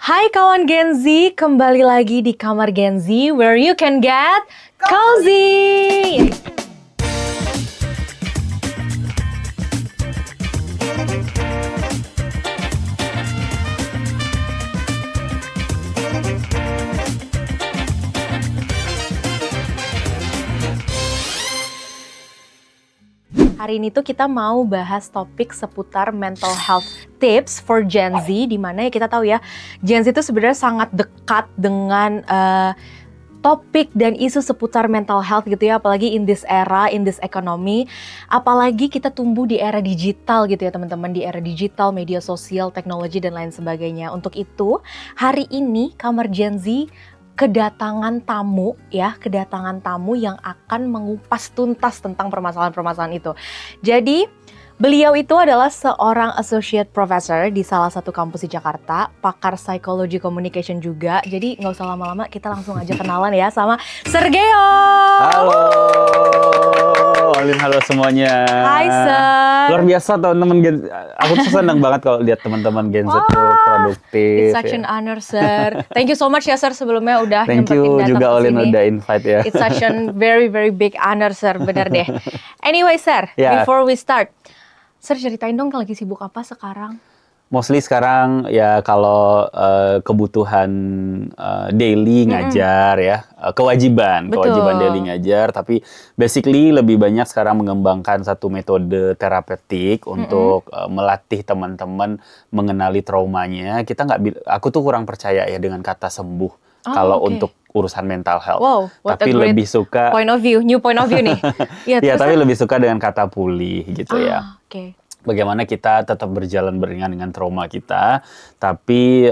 Hai kawan Gen Z, kembali lagi di Kamar Gen Z where you can get cozy. Hari ini tuh kita mau bahas topik seputar mental health tips for Gen Z, di mana ya kita tahu ya, Gen Z itu sebenarnya sangat dekat dengan topik dan isu seputar mental health gitu ya, apalagi in this era, in this economy, apalagi kita tumbuh di era digital gitu ya teman-teman, di era digital, media sosial, teknologi dan lain sebagainya. Untuk itu, hari ini Kamar Gen Z kedatangan tamu yang akan mengupas tuntas tentang permasalahan-permasalahan itu. Jadi, beliau itu adalah seorang associate professor di salah satu kampus di Jakarta, pakar psikologi communication juga. Jadi nggak usah lama-lama, kita langsung aja kenalan ya sama Sergeo. Halo, Olin, halo semuanya. Hai Sir. Luar biasa teman-teman Gen Z. Aku tuh senang banget kalau lihat teman-teman Gen Z tuh produktif. It's such an honor, Sir. Thank you so much ya, Sir, sebelumnya udah Thank nyempetin you datang juga ke Olin sini. udah invite ya. It's such a very big honor, Sir. Bener deh. Anyway, Sir, Yeah. before we start, Sir, ceritain dong lagi sibuk apa sekarang? Mostly sekarang ya kalau kebutuhan daily ngajar ya, kewajiban daily ngajar, tapi basically lebih banyak sekarang mengembangkan satu metode terapeutik untuk melatih teman-teman mengenali traumanya. Aku tuh kurang percaya ya dengan kata sembuh kalau untuk urusan mental health. Wow, what tapi a great lebih suka new point of view nih. Ya, tapi lebih suka dengan kata pulih gitu ya. Oke. Bagaimana kita tetap berjalan beriringan dengan trauma kita, tapi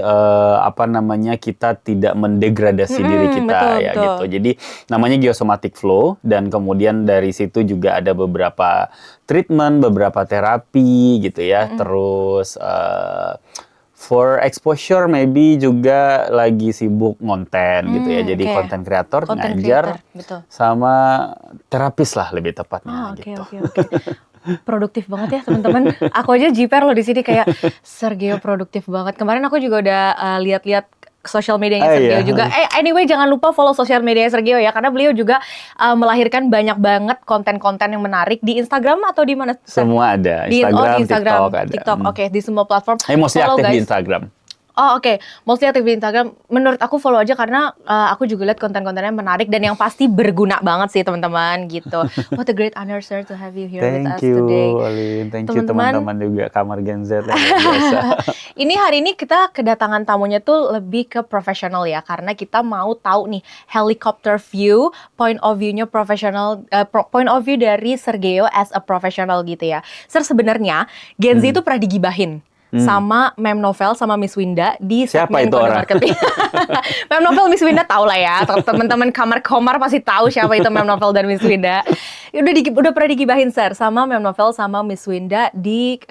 kita tidak mendegradasi diri kita betul. gitu. Jadi namanya geosomatic flow, dan kemudian dari situ juga ada beberapa treatment, beberapa terapi gitu ya. Terus for exposure maybe juga lagi sibuk konten gitu ya. Jadi content creator, ngajar, betul. sama terapis lah lebih tepatnya gitu. Oke. Produktif banget ya teman-teman. Aku aja jiper loh di sini kayak Sergeo produktif banget. Kemarin aku juga udah lihat-lihat sosial medianya Sergeo juga. Anyway, jangan lupa follow sosial media Sergeo ya, karena beliau juga melahirkan banyak banget konten-konten yang menarik di Instagram atau di mana? Semua ada. Instagram, TikTok. Oke, di semua platform. Mostly aktif guys di Instagram. Oh oke. Mostly aktif di Instagram. Menurut aku follow aja karena aku juga lihat konten-kontennya menarik dan yang pasti berguna banget sih teman-teman gitu. What a great honor, Sir, to have you here with us today. Thank you, Olin. Thank you teman-teman juga Kamar Gen Z. Ini hari ini kita kedatangan tamunya tuh lebih ke profesional ya, karena kita mau tahu nih helicopter view, point of view-nya profesional, point of view dari Sergeo as a professional gitu ya. Sir, sebenarnya Gen Z itu pernah digibahin sama Mem Novel sama Miss Winda di segmen Kode Marketing. Mem Novel, Miss Winda tahu lah ya. Teman-teman Kamar Komar pasti tahu siapa itu Mem Novel dan Miss Winda. Udah pernah digibahin, Sir, sama Mem Novel sama Miss Winda di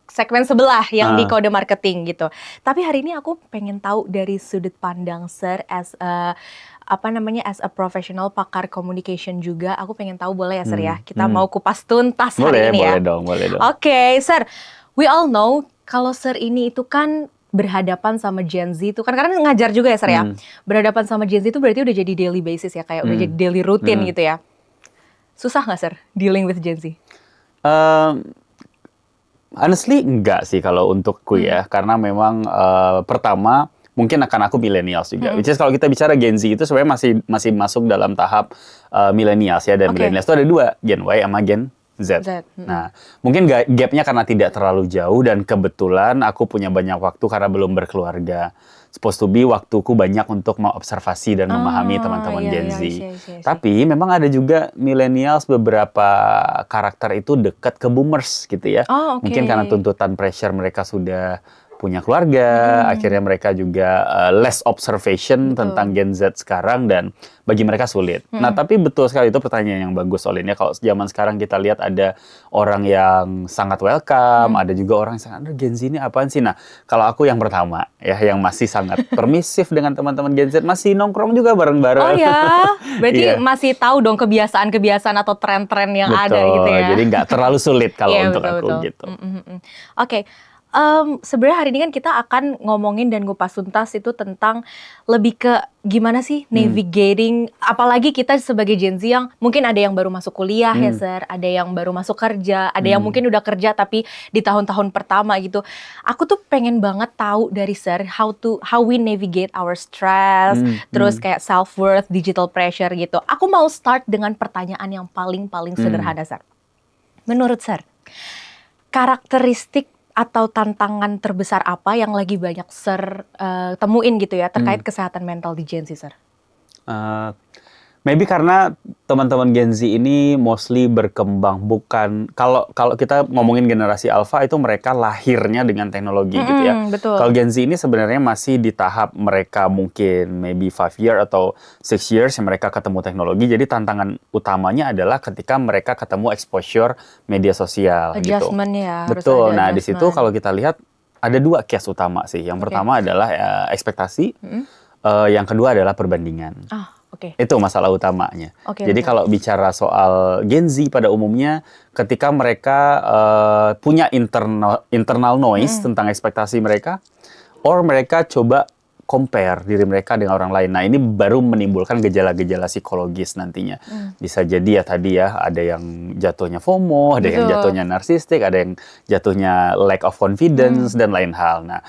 segmen sebelah yang di Kode Marketing gitu. Tapi hari ini aku pengen tahu dari sudut pandang Sir as as a professional pakar communication juga. Aku pengen tahu, boleh ya, Sir ya? Kita mau kupas tuntas hari ini ya. Boleh dong. Oke, Sir. We all know kalau Sir ini itu kan berhadapan sama Gen Z itu kan, karena ngajar juga ya, Sir ya. Berhadapan sama Gen Z itu berarti udah jadi daily basis ya, kayak udah jadi daily routine gitu ya. Susah nggak, Sir, dealing with Gen Z? Honestly enggak sih kalau untukku ya, karena memang pertama mungkin akan aku millennials juga. Which is kalau kita bicara Gen Z itu sebenarnya masih masuk dalam tahap millennials ya, dan millennials itu ada dua, Gen Y sama Gen Z. Nah, mungkin gapnya karena tidak terlalu jauh, dan kebetulan aku punya banyak waktu karena belum berkeluarga. Supposed to be waktuku banyak untuk mengobservasi dan memahami teman-teman Gen Z. Tapi memang ada juga millennials, beberapa karakter itu dekat ke boomers gitu ya. Mungkin karena tuntutan pressure mereka sudah punya keluarga, akhirnya mereka juga less observation tentang Gen Z sekarang, dan bagi mereka sulit. Nah, tapi betul sekali, itu pertanyaan yang bagus, Olin, ya. Kalau zaman sekarang kita lihat ada orang yang sangat welcome, ada juga orang yang sangat, Gen Z ini apaan sih? Nah, kalau aku yang pertama, ya, yang masih sangat permisif dengan teman-teman Gen Z, masih nongkrong juga bareng-bareng. Oh ya, berarti masih tahu dong kebiasaan-kebiasaan atau tren-tren yang ada gitu ya. Jadi nggak terlalu sulit kalau untuk aku gitu. Oke. Sebenarnya hari ini kan kita akan ngomongin dan ngupas tuntas itu tentang lebih ke gimana sih navigating, apalagi kita sebagai Gen Z yang mungkin ada yang baru masuk kuliah ya Sir, ada yang baru masuk kerja, ada yang mungkin udah kerja tapi di tahun-tahun pertama gitu. Aku tuh pengen banget tahu dari Sir how we navigate our stress, terus kayak self-worth, digital pressure gitu. Aku mau start dengan pertanyaan yang paling sederhana Sir. Menurut Sir, karakteristik atau tantangan terbesar apa yang lagi banyak temuin gitu ya terkait kesehatan mental di Gen Z, Sir? Maybe karena teman-teman Gen Z ini mostly berkembang bukan kalau kita ngomongin generasi Alpha itu mereka lahirnya dengan teknologi gitu ya. Betul. Kalau Gen Z ini sebenarnya masih di tahap mereka mungkin maybe 5 year atau 6 years yang mereka ketemu teknologi. Jadi tantangan utamanya adalah ketika mereka ketemu exposure media sosial gitu. Adjustment-nya ya. Betul. Nah, di situ kalau kita lihat ada 2 case utama sih. Yang pertama adalah ekspektasi. Yang kedua adalah perbandingan. Itu masalah utamanya. Jadi kalau bicara soal Gen Z pada umumnya, ketika mereka punya internal noise tentang ekspektasi mereka, or mereka coba compare diri mereka dengan orang lain. Nah, ini baru menimbulkan gejala-gejala psikologis nantinya. Bisa jadi ya tadi ya, ada yang jatuhnya FOMO, ada yang jatuhnya narsistik, ada yang jatuhnya lack of confidence, dan lain hal. Nah,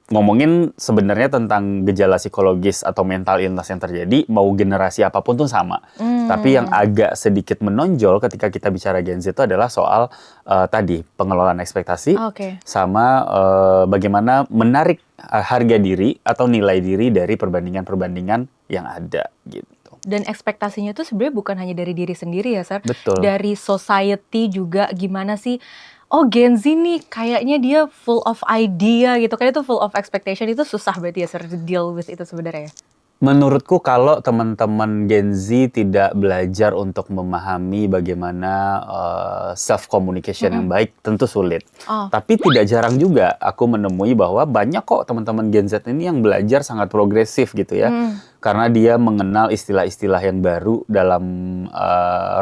ngomongin sebenarnya tentang gejala psikologis atau mental illness yang terjadi, mau generasi apapun tuh sama. Tapi yang agak sedikit menonjol ketika kita bicara Gen Z itu adalah soal tadi pengelolaan ekspektasi, sama bagaimana menarik harga diri atau nilai diri dari perbandingan-perbandingan yang ada gitu. Dan ekspektasinya itu sebenarnya bukan hanya dari diri sendiri ya, Sir. Betul. Dari society juga gimana sih? Oh, Gen Z nih kayaknya dia full of idea gitu. Kayak itu full of expectation, itu susah berarti ya Sir to deal with itu sebenarnya ya? Menurutku kalau teman-teman Gen Z tidak belajar untuk memahami bagaimana self communication yang baik, tentu sulit. Tapi tidak jarang juga aku menemui bahwa banyak kok teman-teman Gen Z ini yang belajar sangat progresif gitu ya. Karena dia mengenal istilah-istilah yang baru dalam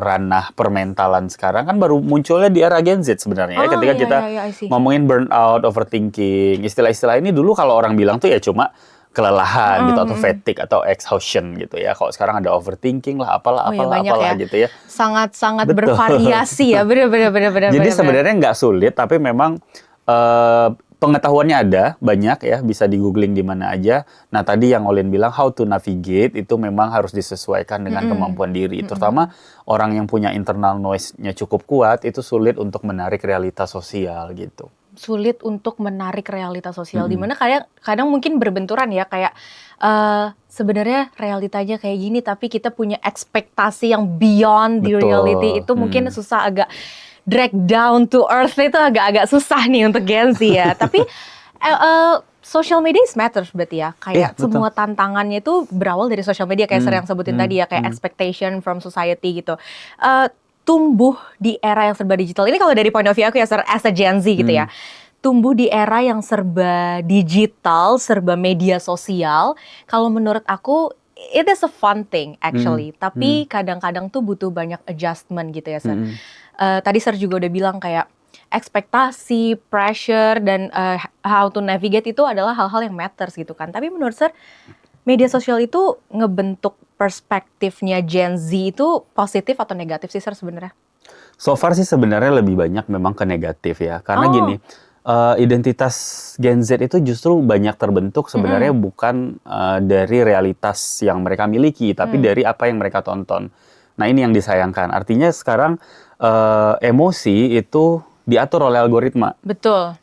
ranah permentalan sekarang, kan baru munculnya di era Gen Z sebenarnya ya. Ketika kita ngomongin burnout, overthinking, istilah-istilah ini dulu kalau orang bilang tuh ya cuma kelelahan gitu, atau fatigue atau exhaustion gitu ya. Kalau sekarang ada overthinking lah, apalah ya. Gitu ya. Sangat bervariasi ya, bener. Jadi sebenarnya nggak sulit, tapi memang pengetahuannya ada banyak ya, bisa di googling di mana aja. Nah tadi yang Olin bilang how to navigate itu memang harus disesuaikan dengan kemampuan diri. Terutama orang yang punya internal noise-nya cukup kuat itu sulit untuk menarik realitas sosial gitu. Sulit untuk menarik realitas sosial, dimana kadang mungkin berbenturan ya, kayak sebenarnya realitanya kayak gini tapi kita punya ekspektasi yang beyond the reality, itu mungkin susah, agak drag down to earth, itu agak susah nih untuk Gen Z ya. Tapi social media matters berarti ya, kayak semua tantangannya itu berawal dari social media kayak Sir yang sebutin tadi ya, kayak expectation from society gitu. Tumbuh di era yang serba digital. Ini kalau dari point of view aku ya, Sir, as a Gen Z gitu ya. Tumbuh di era yang serba digital, serba media sosial. Kalau menurut aku, it is a fun thing actually. Tapi kadang-kadang tuh butuh banyak adjustment gitu ya, Sir. Tadi Sir juga udah bilang kayak ekspektasi, pressure, dan how to navigate itu adalah hal-hal yang matters gitu kan. Tapi menurut Sir, media sosial itu ngebentuk perspektifnya Gen Z itu positif atau negatif sih Sir sebenarnya? So far sih sebenarnya lebih banyak memang ke negatif ya. Karena gini, identitas Gen Z itu justru banyak terbentuk sebenarnya bukan dari realitas yang mereka miliki, tapi dari apa yang mereka tonton. Nah ini yang disayangkan. Artinya sekarang emosi itu diatur oleh algoritma. Betul.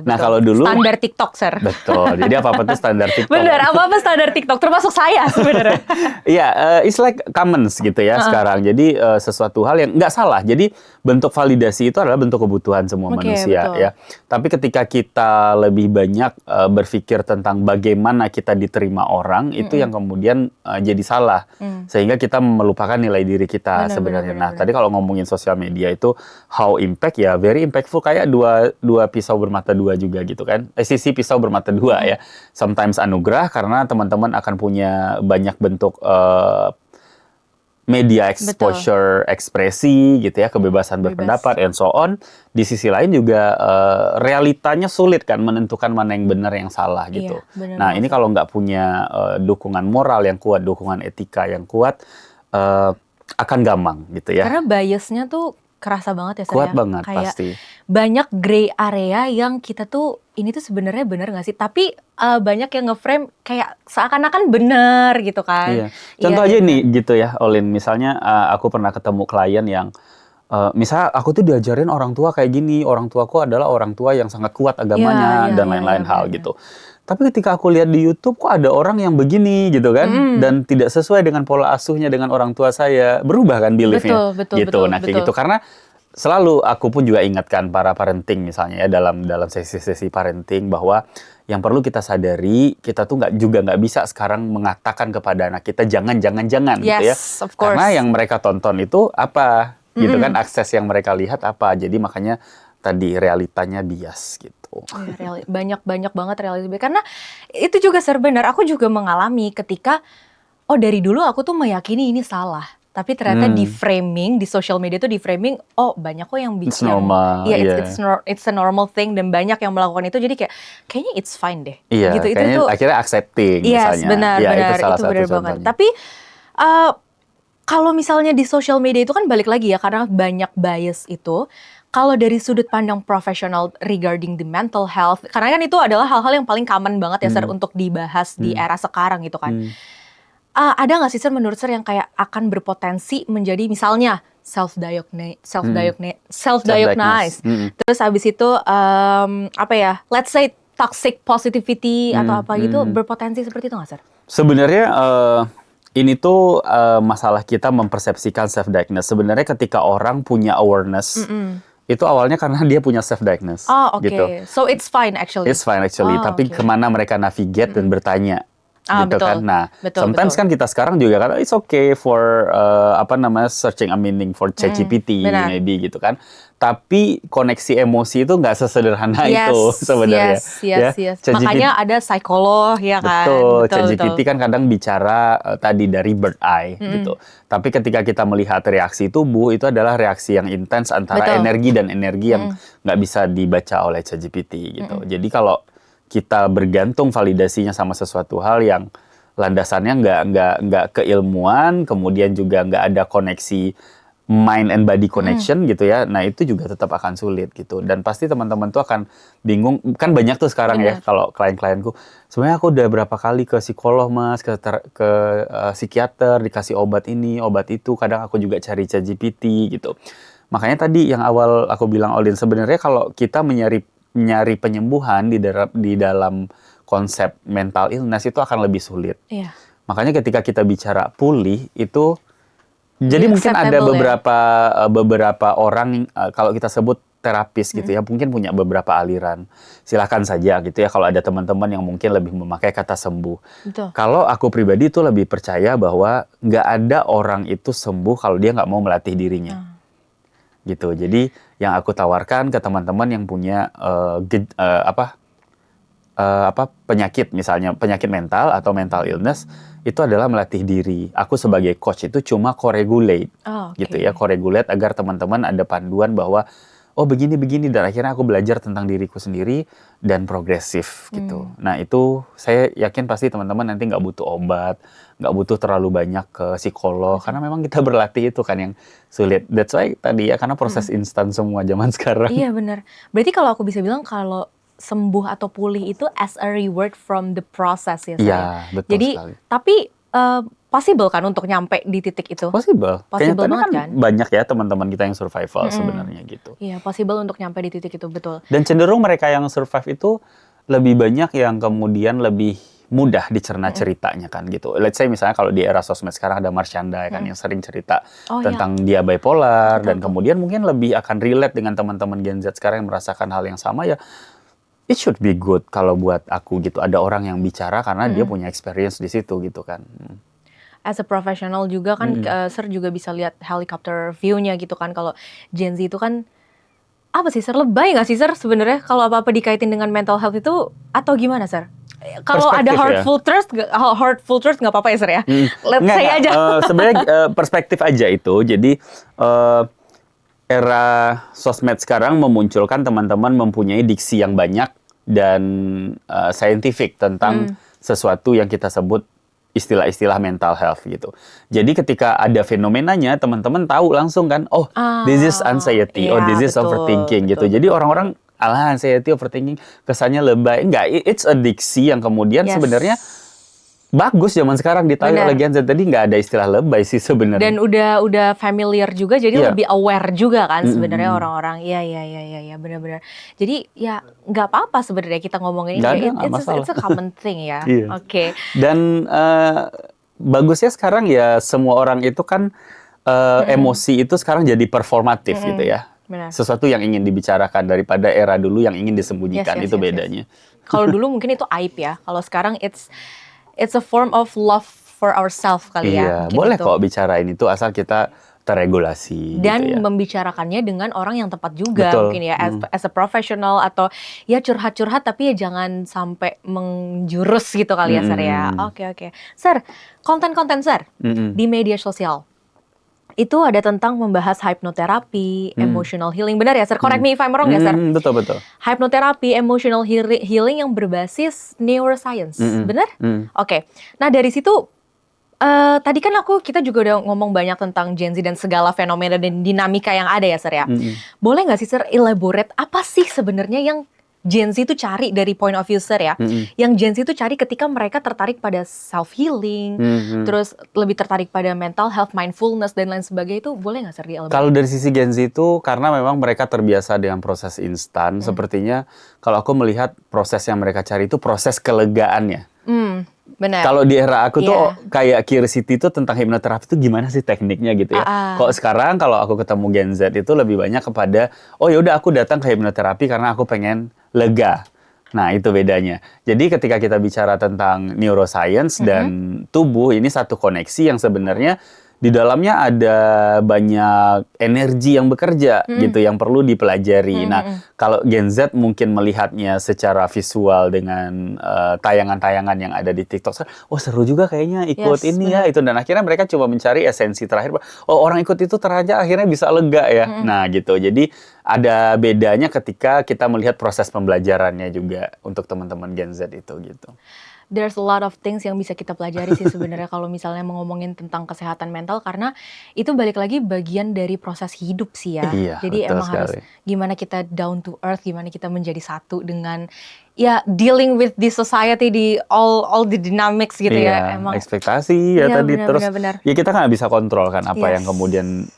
Nah, kalau dulu standar TikTok, Sir. Betul. Jadi apa-apa tuh standar TikTok. Bener, apa-apa standar TikTok, termasuk saya sebenarnya. Iya, it's like commons gitu ya sekarang. Jadi sesuatu hal yang nggak salah. Jadi bentuk validasi itu adalah bentuk kebutuhan semua manusia ya. Tapi ketika kita lebih banyak berpikir tentang bagaimana kita diterima orang, itu yang kemudian jadi salah. Sehingga kita melupakan nilai diri kita sebenarnya. Nah, tadi kalau ngomongin sosial media itu how impact ya, very impactful, kayak dua pisau bermata dua juga gitu kan. Sisi pisau bermata dua ya. Sometimes anugerah karena teman-teman akan punya banyak bentuk media Betul. exposure, ekspresi gitu ya, kebebasan Bebas. berpendapat and so on. Di sisi lain juga realitanya sulit kan menentukan mana yang benar yang salah gitu. Iya, benar Nah, banget, ini Sir. kalau nggak punya dukungan moral yang kuat, dukungan etika yang kuat, akan gampang gitu ya. Karena biasnya tuh kerasa banget ya, Sir, Kuat ya. banget Kayak pasti. banyak gray area yang kita tuh ini tuh sebenarnya bener nggak sih? Tapi banyak yang nge-frame kayak seakan-akan bener gitu kan? Iya. Iya, Contoh iya aja bener. nih gitu ya, Olin. Misalnya aku pernah ketemu klien yang misalnya aku tuh diajarin orang tua kayak gini, orang tuaku adalah orang tua yang sangat kuat Iya, agamanya iya, dan iya, iya lain-lain hal benar-benar. gitu. Tapi ketika aku lihat di YouTube kok ada orang yang begini gitu kan, dan tidak sesuai dengan pola asuhnya dengan orang tua saya, berubah kan beliefnya Betul, betul, gitu. betul, Nah kayak betul. gitu karena selalu aku pun juga ingatkan para parenting misalnya ya dalam dalam sesi-sesi parenting bahwa yang perlu kita sadari kita tuh nggak bisa sekarang mengatakan kepada anak kita jangan gitu ya, Yes, of karena course. yang mereka tonton itu apa gitu kan, akses yang mereka lihat apa, jadi makanya tadi realitanya bias gitu. Iya, banyak banget reality bias. Karena itu juga Sir, benar. Aku juga mengalami ketika dari dulu aku tuh meyakini ini salah. Tapi ternyata di framing di social media tuh di framing, banyak kok yang It's normal, iya iya. it's a normal thing dan banyak yang melakukan itu jadi kayaknya it's fine deh. Iya, Gitu. Itu kayaknya tuh akhirnya accepting yes, misalnya. benar Ya, itu benar. salah Itu satu benar banget. contohnya. Tapi kalau misalnya di social media itu kan balik lagi ya karena banyak bias itu. Kalau dari sudut pandang profesional regarding the mental health, karena kan itu adalah hal-hal yang paling common banget ya Sir untuk dibahas di era sekarang gitu kan. Ada nggak sih Sir menurut Sir yang kayak akan berpotensi menjadi misalnya self-diagnose, terus habis itu apa ya, let's say toxic positivity atau apa gitu, berpotensi seperti itu nggak Sir? Sebenarnya ini tuh masalah kita mempersepsikan self-diagnose. Sebenarnya ketika orang punya awareness, itu awalnya karena dia punya self-diagnose. Oh, oke. Gitu. So it's fine actually. It's fine actually, Oh, tapi oke. kemana mereka navigate dan bertanya. Gitu betul. kan. Nah, Betul, sometimes betul. kan kita sekarang juga kan it's okay for searching a meaning for ChatGPT benar. maybe gitu kan. Tapi koneksi emosi itu nggak sesederhana itu sebenarnya. Yes. Makanya ada psikolog ya kan. Betul, ChatGPT kan kadang bicara tadi dari bird eye gitu. Tapi ketika kita melihat reaksi tubuh itu adalah reaksi yang intens antara Betul. energi dan energi yang nggak bisa dibaca oleh ChatGPT gitu. Jadi kalau kita bergantung validasinya sama sesuatu hal yang landasannya nggak keilmuan, kemudian juga nggak ada koneksi mind and body connection gitu ya. Nah, itu juga tetap akan sulit gitu. Dan pasti teman-teman tuh akan bingung. Kan banyak tuh sekarang ya kalau klien-klienku. Sebenarnya aku udah berapa kali ke psikolog, Mas, ke psikiater, dikasih obat ini, obat itu. Kadang aku juga cari ChatGPT gitu. Makanya tadi yang awal aku bilang, Olin, sebenarnya kalau kita nyari penyembuhan di dalam konsep mental illness itu akan lebih sulit. Iya. Makanya ketika kita bicara pulih itu jadi mungkin ada Acceptable ya. beberapa orang kalau kita sebut terapis gitu ya, mungkin punya beberapa aliran. Silakan saja gitu ya kalau ada teman-teman yang mungkin lebih memakai kata sembuh. Betul. Kalau aku pribadi itu lebih percaya bahwa nggak ada orang itu sembuh kalau dia nggak mau melatih dirinya. Gitu. Jadi yang aku tawarkan ke teman-teman yang punya penyakit, misalnya penyakit mental atau mental illness, itu adalah melatih diri. Aku sebagai coach itu cuma co-regulate, gitu ya, co-regulate agar teman-teman ada panduan bahwa begini dan akhirnya aku belajar tentang diriku sendiri dan progresif gitu. Nah itu saya yakin pasti teman-teman nanti nggak butuh obat, nggak butuh terlalu banyak ke psikolog karena memang kita berlatih itu kan yang sulit. That's why tadi ya karena proses instan semua zaman sekarang. Iya benar. Berarti kalau aku bisa bilang kalau sembuh atau pulih itu as a reward from the process ya. Iya, betul Jadi sekali. tapi possible kan untuk nyampe di titik itu? Possible Possible banget kan? Banyak ya teman-teman kita yang survival sebenarnya gitu. Iya, possible untuk nyampe di titik itu, betul. Dan cenderung mereka yang survive itu lebih banyak yang kemudian lebih mudah dicerna ceritanya kan gitu. Let's say misalnya kalau di era sosmed sekarang ada Marshanda kan yang sering cerita tentang dia bipolar dan kemudian mungkin lebih akan relate dengan teman-teman Gen Z sekarang yang merasakan hal yang sama ya. It should be good kalau buat aku gitu. Ada orang yang bicara karena dia punya experience di situ gitu kan. As a professional juga kan, Sir juga bisa lihat helicopter view-nya gitu kan. Kalau Gen Z itu kan, apa sih Sir, lebay nggak sih Sir sebenarnya kalau apa-apa dikaitin dengan mental health itu, atau gimana Sir? Kalau ada hurtful truth nggak apa-apa ya Sir ya. Let's say aja. Sebenarnya perspektif aja itu. Jadi era sosmed sekarang memunculkan teman-teman mempunyai diksi yang banyak dan scientific tentang sesuatu yang kita sebut istilah-istilah mental health gitu. Jadi ketika ada fenomenanya, teman-teman tahu langsung kan, oh this is anxiety, oh this is overthinking gitu. Jadi orang-orang alah anxiety, overthinking kesannya lebay. Enggak, it's a diksi yang kemudian sebenarnya bagus zaman sekarang ditarik oleh Gen Z. Tadi nggak ada istilah lebay sih sebenarnya. Dan udah familiar juga, jadi lebih aware juga kan sebenarnya orang-orang. Iya, benar-benar. Jadi ya nggak apa-apa sebenarnya kita ngomongin ini. It's a common thing ya. Oke. Dan bagusnya sekarang ya semua orang itu kan emosi itu sekarang jadi performatif gitu ya. Benar. Sesuatu yang ingin dibicarakan daripada era dulu yang ingin disembunyikan, itu bedanya. Kalau dulu mungkin itu aib ya. Kalau sekarang it's a form of love for ourselves kali ya. Iya, boleh kok bicarain itu asal kita terregulasi. Dan gitu ya. membicarakannya dengan orang yang tepat juga. Betul. Mungkin ya, as a professional atau ya curhat-curhat tapi ya jangan sampai menjurus gitu kali ya, Sir ya. Oke. Sir, konten-konten Sir di media sosial itu ada tentang membahas hypnotherapy, emotional healing. Benar ya, Sir? Correct me if I'm wrong ya, Sir? Betul. Hypnotherapy, emotional healing yang berbasis neuroscience. Benar? Oke. Nah, dari situ tadi kan kita juga udah ngomong banyak tentang Gen Z dan segala fenomena dan dinamika yang ada ya, Sir ya. Boleh nggak sih, Sir, elaborate apa sih sebenarnya yang Gen Z itu cari dari point of view Sir ya, yang Gen Z itu cari ketika mereka tertarik pada self-healing, terus lebih tertarik pada mental health, mindfulness, dan lain sebagainya, itu boleh nggak Sir di elaborate? Kalau dari sisi Gen Z itu, karena memang mereka terbiasa dengan proses instan, sepertinya kalau aku melihat proses yang mereka cari itu proses kelegaannya. Benar. Kalau di era aku tuh kayak curiosity itu tentang hipnoterapi itu gimana sih tekniknya gitu ya. Kok sekarang kalau aku ketemu Gen Z itu lebih banyak kepada, oh yaudah aku datang ke hipnoterapi karena aku pengen lega. Nah itu bedanya. Jadi ketika kita bicara tentang neuroscience dan tubuh, ini satu koneksi yang sebenarnya di dalamnya ada banyak energi yang bekerja gitu yang perlu dipelajari. Nah, kalau Gen Z mungkin melihatnya secara visual dengan tayangan-tayangan yang ada di TikTok, oh seru juga kayaknya ikut ya itu, dan akhirnya mereka coba mencari esensi terakhir. Oh orang ikut itu ternyata akhirnya bisa lega ya. Nah gitu. Jadi ada bedanya ketika kita melihat proses pembelajarannya juga untuk teman-teman Gen Z itu gitu. There's a lot of things yang bisa kita pelajari sih sebenarnya kalau misalnya mau ngomongin tentang kesehatan mental, karena itu balik lagi bagian dari proses hidup sih ya. Iya, jadi emang harus gimana kita down to earth, gimana kita menjadi satu dengan ya dealing with the society, di all the dynamics gitu ya. Emang ekspektasi ya tadi benar, terus benar. Ya kita nggak bisa kontrol kan apa yang kemudian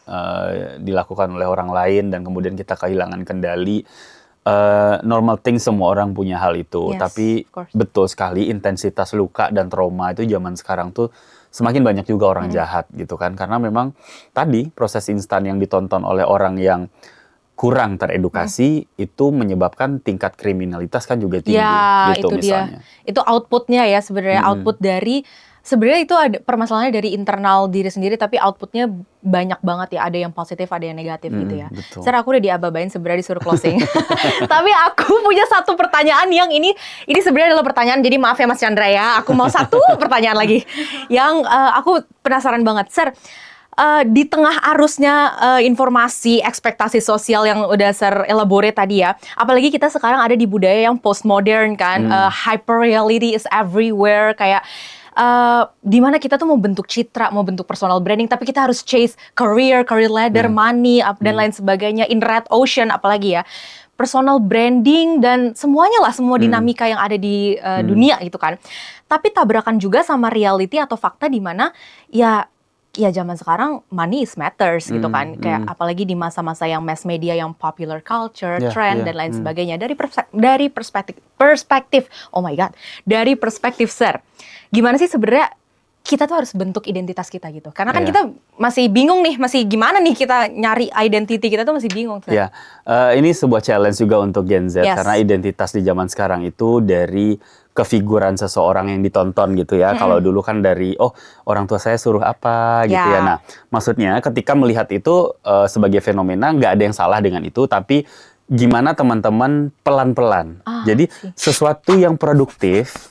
dilakukan oleh orang lain dan kemudian kita kehilangan kendali. Normal thing, semua orang punya hal itu, tapi betul sekali intensitas luka dan trauma itu zaman sekarang tuh semakin banyak juga orang jahat gitu kan, karena memang tadi proses instan yang ditonton oleh orang yang kurang teredukasi itu menyebabkan tingkat kriminalitas kan juga tinggi gitu itu misalnya. Itu outputnya ya sebenarnya, output dari sebenarnya itu ada permasalahannya dari internal diri sendiri, tapi outputnya banyak banget ya, ada yang positif, ada yang negatif gitu ya. Betul. Sir, aku udah diaba-abain sebenarnya disuruh closing. Tapi aku punya satu pertanyaan yang ini sebenarnya adalah pertanyaan, jadi maaf ya Mas Chandra ya, aku mau satu pertanyaan lagi yang aku penasaran banget. Sir, di tengah arusnya informasi, ekspektasi sosial yang udah Sir elaborate tadi ya, apalagi kita sekarang ada di budaya yang postmodern kan, hyper reality is everywhere, kayak di mana kita tuh mau bentuk citra, mau bentuk personal branding, tapi kita harus chase career ladder, money, dan lain sebagainya, in red ocean apalagi ya. Personal branding dan semuanya lah, semua dinamika yang ada di dunia gitu kan. Tapi tabrakan juga sama reality atau fakta di mana ya zaman sekarang money is matters gitu kan. Kayak apalagi di masa-masa yang mass media, yang popular culture, trend dan lain sebagainya. Dari perspektif, oh my god, dari perspektif Sir, gimana sih sebenarnya kita tuh harus bentuk identitas kita gitu? Karena kan kita masih bingung nih, masih gimana nih kita nyari identity kita tuh masih bingung. Iya, ini sebuah challenge juga untuk Gen Z, karena identitas di zaman sekarang itu dari kefiguran seseorang yang ditonton gitu ya. Kalau dulu kan dari, oh orang tua saya suruh apa gitu ya. Nah, maksudnya ketika melihat itu sebagai fenomena, nggak ada yang salah dengan itu, tapi gimana teman-teman pelan-pelan. Jadi sesuatu yang produktif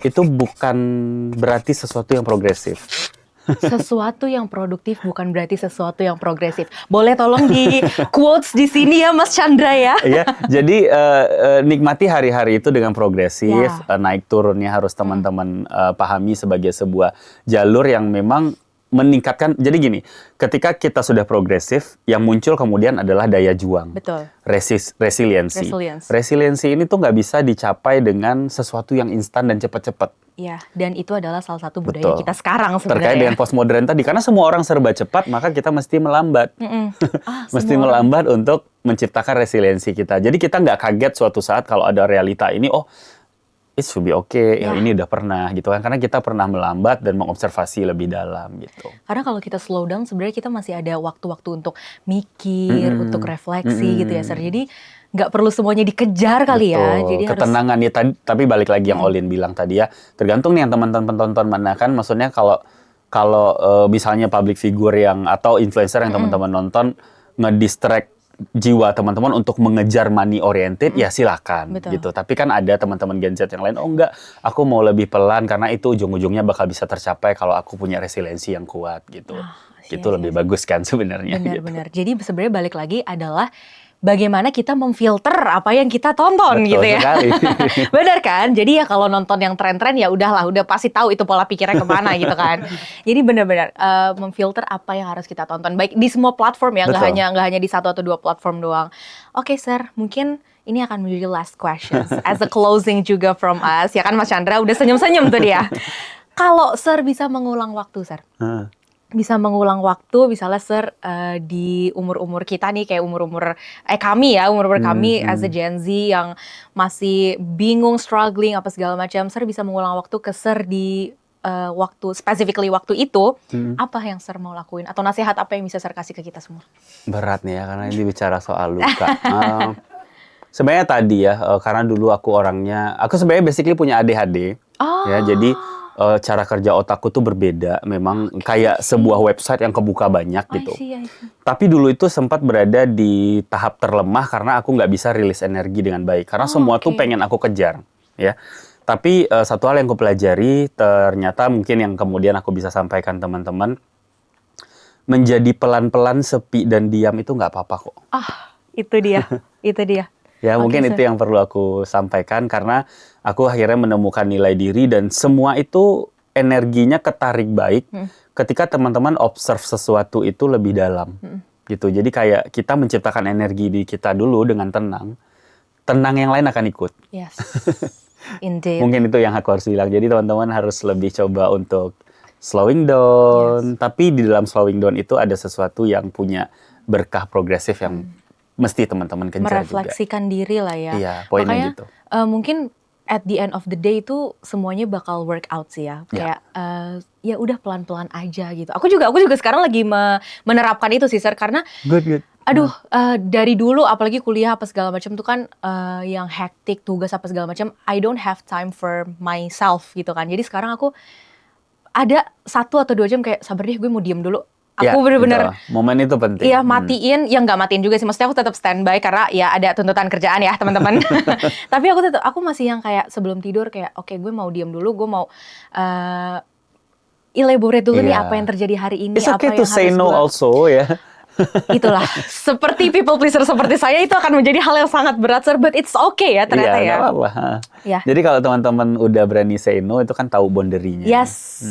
itu bukan berarti sesuatu yang progresif. Sesuatu yang produktif bukan berarti sesuatu yang progresif. Boleh tolong di quotes di sini ya Mas Chandra ya. Ya, jadi nikmati hari-hari itu dengan progresif, naik turunnya harus teman-teman pahami sebagai sebuah jalur yang memang meningkatkan. Jadi gini, ketika kita sudah progresif, yang muncul kemudian adalah daya juang. Betul. Resiliensi. Resiliensi ini tuh nggak bisa dicapai dengan sesuatu yang instan dan cepat-cepat. Ya, dan itu adalah salah satu budaya kita sekarang sebenarnya. Terkait dengan postmodern tadi, karena semua orang serba cepat, maka kita mesti melambat. Mesti melambat untuk menciptakan resiliensi kita. Jadi kita nggak kaget suatu saat kalau ada realita ini, oh, it should be okay, yang ini udah pernah gitu kan. Karena kita pernah melambat dan mengobservasi lebih dalam gitu. Karena kalau kita slow down, sebenarnya kita masih ada waktu-waktu untuk mikir, untuk refleksi gitu ya, Sir. Jadi nggak perlu semuanya dikejar kali ya. Jadi ketenangan ya tadi, tapi balik lagi yang Olin bilang tadi ya, tergantung nih yang teman-teman tonton mana kan. Maksudnya kalau misalnya public figure yang atau influencer yang teman-teman nonton ngedistract jiwa teman-teman untuk mengejar money oriented, ya silakan gitu. Tapi kan ada teman-teman Gen Z yang lain, oh enggak, aku mau lebih pelan karena itu ujung-ujungnya bakal bisa tercapai kalau aku punya resiliensi yang kuat gitu. Itu lebih bagus kan sebenarnya. Benar-benar. Jadi sebenarnya balik lagi adalah bagaimana kita memfilter apa yang kita tonton. Betul gitu ya. Sekali. Benar kan? Jadi ya kalau nonton yang tren-tren ya udahlah, udah pasti tahu itu pola pikirnya kemana gitu kan. Jadi benar-benar memfilter apa yang harus kita tonton, baik di semua platform ya, nggak hanya di satu atau dua platform doang. Oke, Sir, mungkin ini akan menjadi last questions as a closing juga from us. Ya kan Mas Chandra udah senyum-senyum tuh dia. Kalau Sir bisa mengulang waktu, Sir. Bisa mengulang waktu, misalnya Sir di umur-umur kita nih, kayak umur-umur kami ya, umur-umur kami as a Gen Z yang masih bingung, struggling, apa segala macam, Sir bisa mengulang waktu ke Sir di specifically waktu itu, apa yang Sir mau lakuin? Atau nasihat apa yang bisa Sir kasih ke kita semua? Berat nih ya, karena ini bicara soal luka. Sebenarnya tadi ya, karena dulu aku sebenarnya basically punya ADHD, ya, jadi cara kerja otakku tuh berbeda, memang kayak sebuah website yang kebuka banyak gitu. I see. Tapi dulu itu sempat berada di tahap terlemah karena aku nggak bisa rilis energi dengan baik, karena semua tuh pengen aku kejar, ya. Tapi satu hal yang aku pelajari, ternyata mungkin yang kemudian aku bisa sampaikan teman-teman, menjadi pelan-pelan sepi dan diam itu nggak apa-apa kok. Itu dia, itu dia. Ya mungkin itu yang perlu aku sampaikan, karena aku akhirnya menemukan nilai diri dan semua itu energinya ketarik baik ketika teman-teman observe sesuatu itu lebih dalam gitu. Jadi kayak kita menciptakan energi di kita dulu dengan tenang yang lain akan ikut. Yes, indeed. Mungkin itu yang aku harus bilang. Jadi teman-teman harus lebih coba untuk slowing down, tapi di dalam slowing down itu ada sesuatu yang punya berkah progresif yang mesti teman-teman kejar merefleksikan juga. Diri lah ya. Iya, poinnya makanya, gitu. Mungkin at the end of the day itu semuanya bakal work out sih ya. Kayak ya udah pelan-pelan aja gitu. Aku juga sekarang lagi menerapkan itu sih, Sir, karena good. Aduh, dari dulu apalagi kuliah apa segala macam tuh kan yang hektik, tugas apa segala macam, I don't have time for myself gitu kan. Jadi sekarang aku ada 1 atau 2 jam kayak sabar deh, gue mau diem dulu. Aku bener-bener momen itu penting. Iya, matiin, ya nggak matiin juga sih. Maksudnya aku tetap standby karena ya ada tuntutan kerjaan ya teman-teman. Tapi aku masih yang kayak sebelum tidur kayak oke, gue mau diem dulu, gue mau elaborate dulu nih apa yang terjadi hari ini. It's okay apa to say no also ya. Itulah, seperti people pleaser seperti saya itu akan menjadi hal yang sangat berat, Sir, but it's okay ya ternyata ya. Iya, apa-apa. Jadi kalau teman-teman udah berani say no, itu kan tahu boundary-nya. Yes.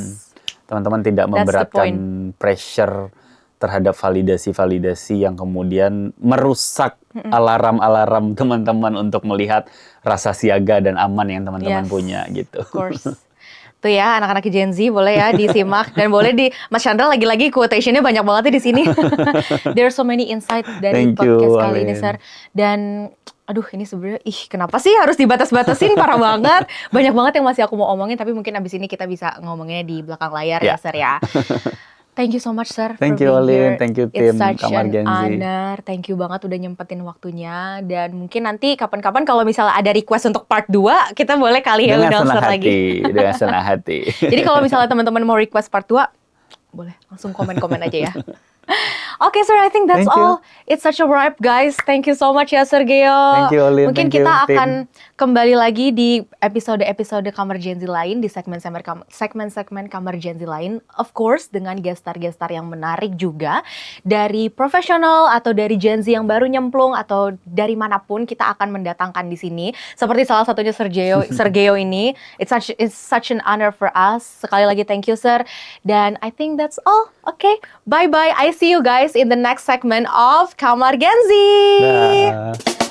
Teman-teman tidak memberatkan pressure terhadap validasi-validasi yang kemudian merusak alarm-alarm teman-teman untuk melihat rasa siaga dan aman yang teman-teman punya gitu. Of course. Tuh ya, anak-anak Gen Z boleh ya disimak dan boleh Mas Chandra lagi-lagi quotation-nya banyak banget di sini. There's so many insight dari podcast kali ini, Sir. Dan aduh, ini sebenarnya kenapa sih harus dibatas-batasin, parah banget. Banyak banget yang masih aku mau omongin, tapi mungkin abis ini kita bisa ngomonginnya di belakang layar ya, Sir ya. Thank you so much, Sir. Thank you, Olin. Thank you, tim Kamar Gen Z. It's such an honor. Thank you banget udah nyempetin waktunya. Dan mungkin nanti kapan-kapan kalau misalnya ada request untuk part 2, kita boleh kali ya undang Sir lagi. Dengan senang hati. Jadi kalau misalnya teman-teman mau request part 2, boleh langsung komen-komen aja ya. Oke, sir, I think that's Thank you. all. It's such a wrap, guys. Thank you so much ya, Sergio. Thank you, Olin. Mungkin Thank you, kita tim. akan kembali lagi di episode-episode Kamar Gen Z lain, di segmen-segmen Kamar Gen Z lain. Of course, dengan gestar-gestar yang menarik juga. Dari profesional atau dari Gen Z yang baru nyemplung atau dari manapun kita akan mendatangkan di sini. Seperti salah satunya Sergio ini. It's such an honor for us. Sekali lagi thank you, sir. Dan I think that's all. Okay, bye-bye. I see you guys in the next segment of Kamar Gen Z. Dah.